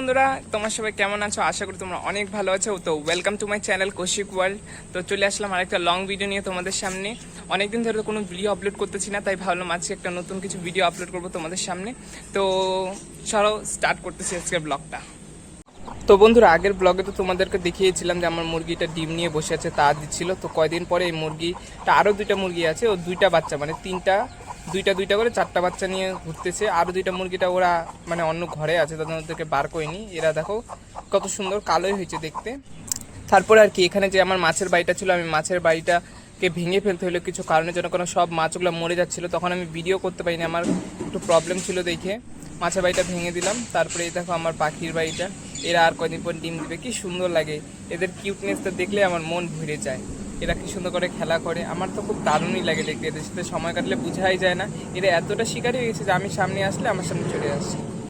বন্ধুরা, তোমার সবাই কেমন আছো? আশা করি তোমরা অনেক ভালো আছো। তো welcome to my channel Koushik world. তো চলে আসলাম আরেকটা লং ভিডিও নিয়ে তোমাদের সামনে। অনেকদিন ধরে তো কোনো ভিডিও আপলোড করতেছি না, তাই ভাবলাম আজকে একটা নতুন কিছু ভিডিও আপলোড করবো তোমাদের সামনে। তো চলো স্টার্ট করতেছি আজকের ব্লগটা। তো বন্ধুরা, আগের ব্লগে তো তোমাদেরকে দেখিয়েছিলাম যে আমার মুরগিটা ডিম নিয়ে বসে আছে, তা দিচ্ছিল। তো কয়দিন পরে এই মুরগিটা, আরও দুইটা মুরগি আছে, ও দুইটা বাচ্চা, মানে দুইটা করে 4টা বাচ্চা নিয়ে ঘুরতেছে। আরও দুইটা মুরগিটা ওরা মানে অন্য ঘরে আছে, তাদেরকে বার করিনি। এরা দেখো কত সুন্দর কালোই হয়েছে দেখতে। তারপরে আর কি, এখানে যে আমার মাছের বাড়িটা ছিল, আমি মাছের বাড়িটাকে ভেঙে ফেলতে হলো কিছু কারণের জন্য, কারণ সব মাছগুলো মরে যাচ্ছিলো। তখন আমি ভিডিও করতে পারিনি, আমার একটু প্রবলেম ছিল দেখে মাছের বাড়িটা ভেঙে দিলাম। তারপরে এই দেখো আমার পাখির বাড়িটা, এরা আর কয়দিন পর ডিম দিবে। কি সুন্দর লাগে এদের কিউটনেসটা দেখলে, আমার মন ভরে যায়। এরা কি সুন্দর করে খেলা করে, আমার তো খুব দারুণই লাগে দেখতে। এদের সাথে সময় কাটলে বোঝাই যায় না, এরা এতটা শিকারী হয়ে গেছে যে আমি সামনে আসলে আমার সামনে চলে আসছে।